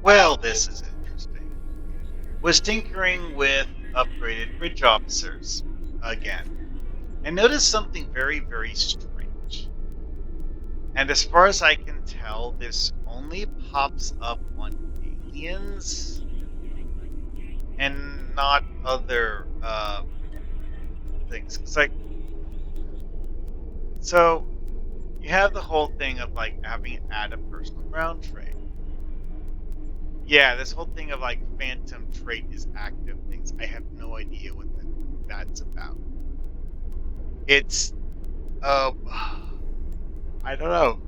Well, this is interesting. Was tinkering with upgraded bridge officers again, and noticed something very, very strange. And as far as I can tell, this only pops up on aliens and not other things. It's like, so you have the whole thing of like having it add a personal ground trait. Yeah, this whole thing of like phantom trait is active things. I have no idea what that's about. It's I don't know.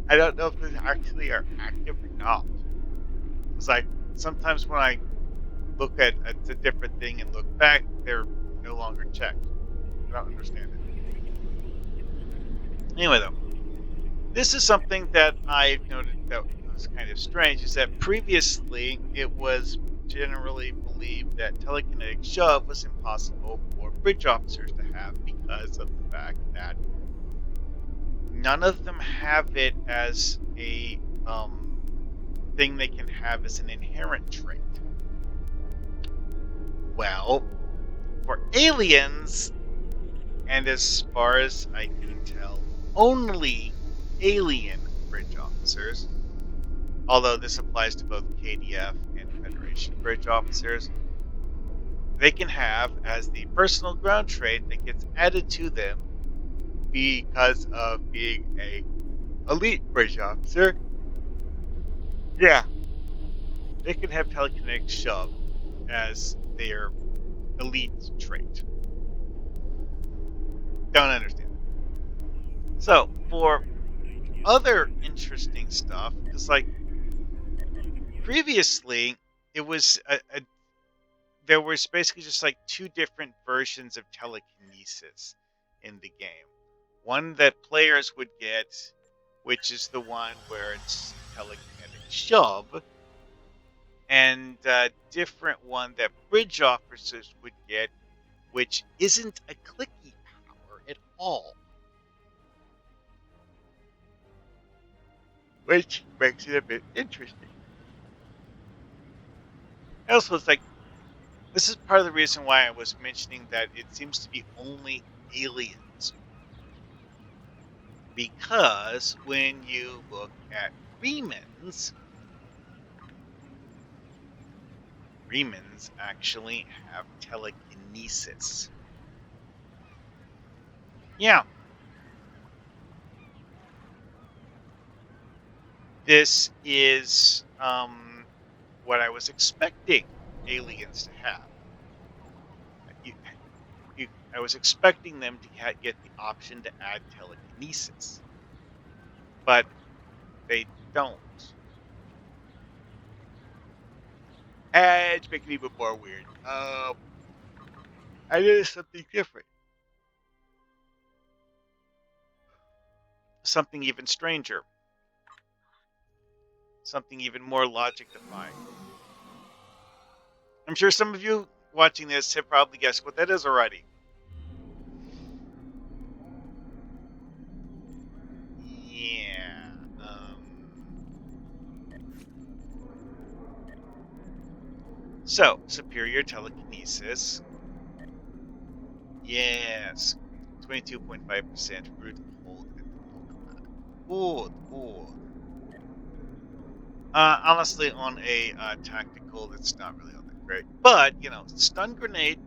I don't know if they actually are active or not. It's like sometimes when I look at a different thing and look back, they're no longer checked. I don't understand it. Anyway, though, this is something that I've noted that was kind of strange. Is that previously it was generally believed that telekinetic shove was impossible for bridge officers to have because of the fact that none of them have it as a thing they can have as an inherent trait. Well, for aliens, and as far as I can tell, only alien bridge officers, although this applies to both KDF and Federation bridge officers, they can have as the personal ground trait that gets added to them because of being a elite bridge officer. Yeah, they can have telekinetic shove as their elite trait. Don't understand it. So for other interesting stuff, because like previously it was there was basically just like two different versions of telekinesis in the game. One that players would get, which is the one where it's telekinetic shove, and a different one that bridge officers would get, which isn't a clicky power at all, which makes it a bit interesting. Also, it's like this is part of the reason why I was mentioning that it seems to be only aliens. Because when you look at Remans, Remans actually have telekinesis. Yeah, this is what I was expecting aliens to have. You, I was expecting them to get the option to add telekinesis, but they don't. And to make it even more weird, I did something different. Something even stranger. Something even more logic defying. I'm sure some of you watching this have probably guessed what that is already. Yeah. So, superior telekinesis. Yes. 22.5% root hold at the low command. Good. Honestly, on a tactical, that's not really all that great. But, stun grenade,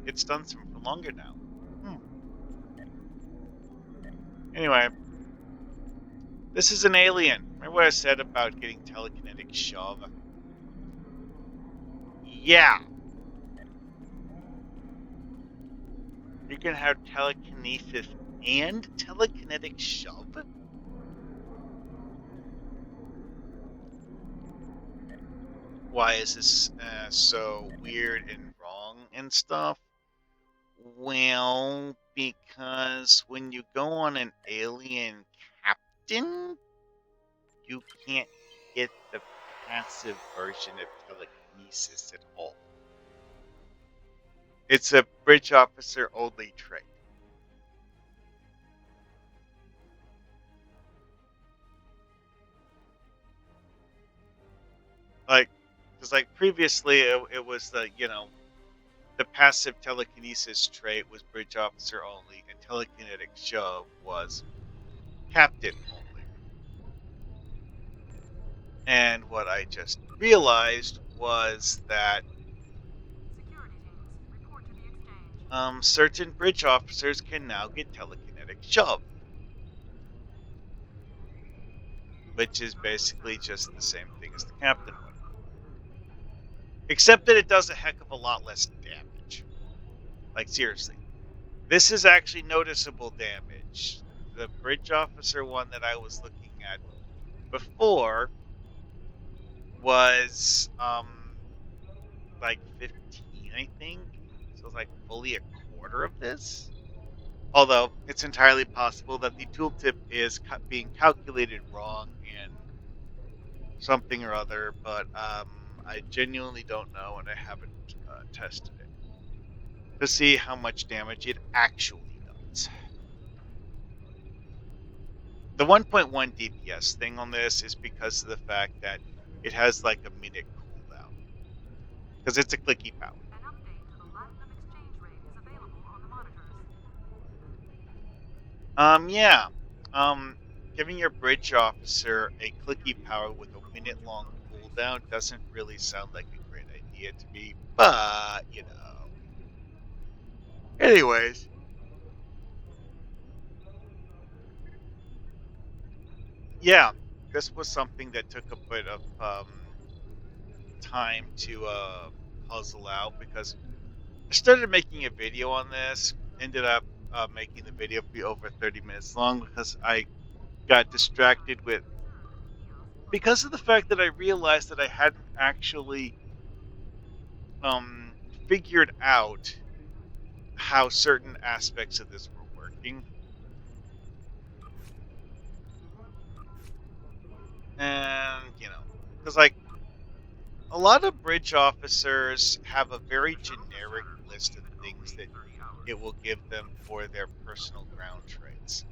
it stuns them for longer now. Hmm. Anyway, this is an alien. Remember what I said about getting telekinetic shove? Yeah. You can have telekinesis and telekinetic shove? Why is this so weird and wrong and stuff? Well, because when you go on an alien captain, you can't get the passive version of telekinesis at all. It's a bridge officer only trait. Like, because like previously it was the passive telekinesis trait was bridge officer only, and telekinetic shove was captain only. And what I just realized was that certain bridge officers can now get telekinetic shove, which is basically just the same thing as the captain one, except that it does a heck of a lot less damage. Like seriously, this is actually noticeable damage. The bridge officer one that I was looking at before was like 15, I think. So it's like fully a quarter of this. Although it's entirely possible that the tooltip is being calculated wrong and something or other, but I genuinely don't know, and I haven't tested it to see how much damage it actually does. The 1.1 DPS thing on this is because of the fact that it has like a minute cooldown because it's a clicky power. Yeah. Um, Giving your bridge officer a clicky power with a minute long cooldown doesn't really sound like a great idea to me, but you know. Anyways, yeah, this was something that took a bit of time to puzzle out because I started making a video on this, ended up making the video be over 30 minutes long because I got distracted with because of the fact that I realized that I hadn't actually um, figured out how certain aspects of this were working. And, because like a lot of bridge officers have a very generic list of things that it will give them for their personal ground traits.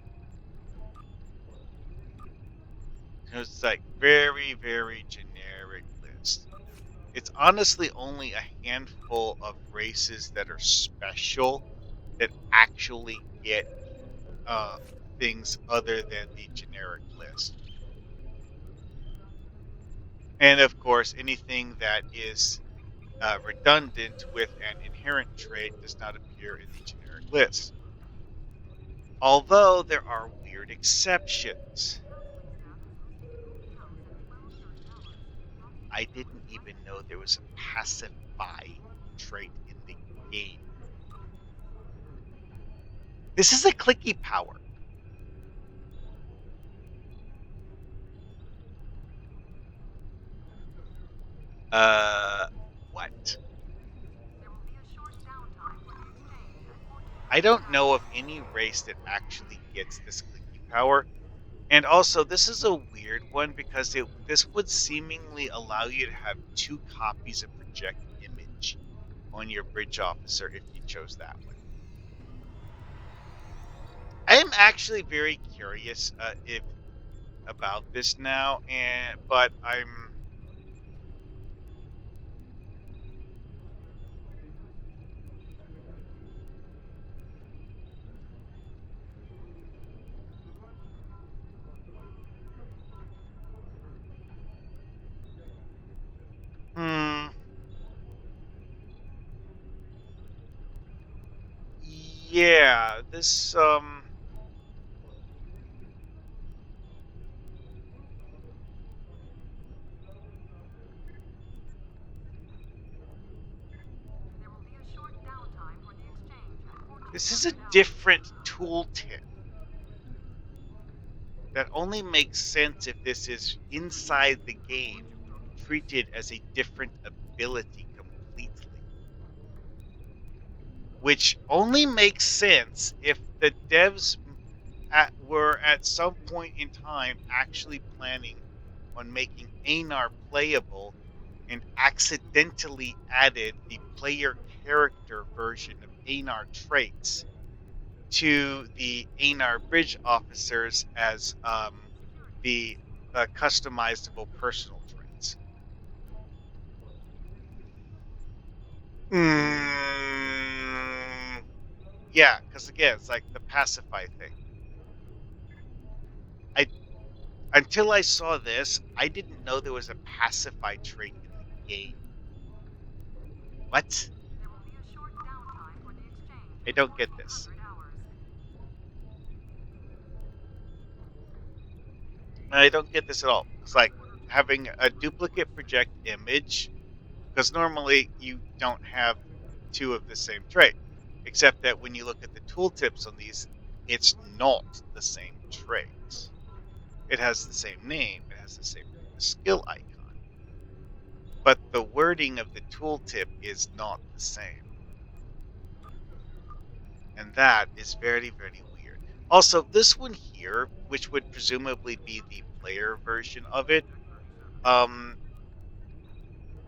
It's like very, very generic list. It's honestly only a handful of races that are special that actually get uh, things other than the generic list. And of course, anything that is redundant with an inherent trait does not appear in the generic list. Although there are weird exceptions. I didn't even know there was a pacify trait in the game. This is a clicky power. Uh, what? I don't know of any race that actually gets this clicky power. And also, this is a weird one because this would seemingly allow you to have two copies of project image on your bridge officer if you chose that one. I am actually very curious if about this now, but I'm hmm yeah, this is a different tooltip that only makes sense if this is inside the game treated as a different ability completely. Which only makes sense if the devs were at some point in time actually planning on making Aenar playable and accidentally added the player character version of Aenar traits to the Aenar bridge officers as the customizable personal traits. Mm, yeah, because again, it's like the pacify thing. I Until I saw this, I didn't know there was a pacify trait in the game. What? I don't get this. I don't get this at all. It's like having a duplicate project image, because normally you don't have two of the same trait, except that when you look at the tooltips on these, it's not the same trait. It has the same name, it has the same skill icon, but the wording of the tooltip is not the same. And that is very, very weird. Also, this one here, which would presumably be the player version of it, um,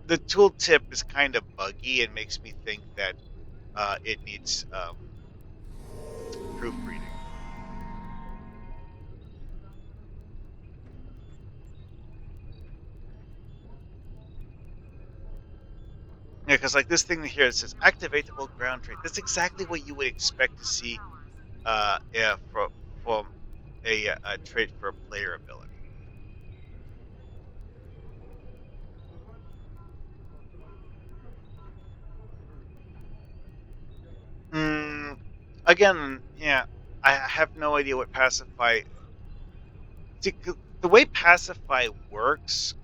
the tooltip is kind of buggy and makes me think that it needs proofreading. Yeah, because like this thing here, it says activatable ground trait. That's exactly what you would expect to see yeah, from a trait for player ability. Mm, again, yeah, I have no idea what pacify. See, the way pacify works,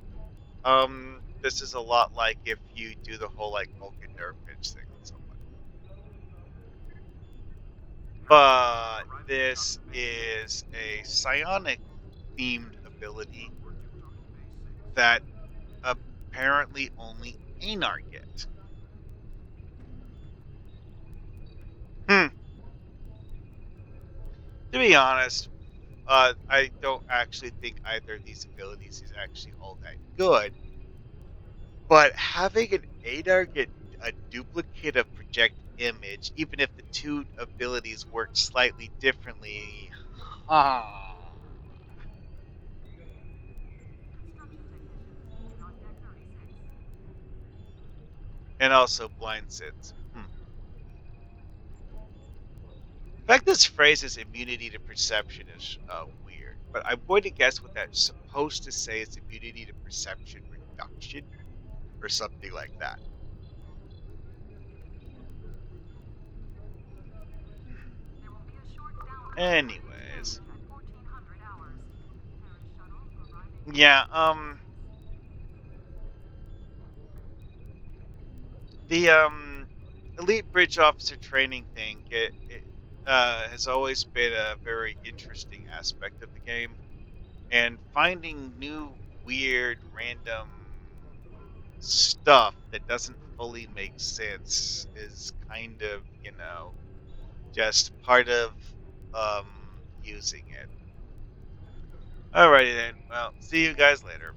this is a lot like if you do the whole like Vulcan nerve pinch thing on someone. But this is a psionic themed ability that apparently only Aenar get. Hmm. To be honest, I don't actually think either of these abilities is actually all that good. But having an Aenar get a duplicate of project image, even if the two abilities work slightly differently, ah, and also blind sits. Hmm. In fact, this phrase is immunity to perception is weird, but I'm going to guess what that's supposed to say is immunity to perception reduction or something like that. Anyways, yeah, the elite bridge officer training thing it has always been a very interesting aspect of the game, and finding new weird random stuff that doesn't fully make sense is kind of just part of um using it. Alrighty then, well, see you guys later.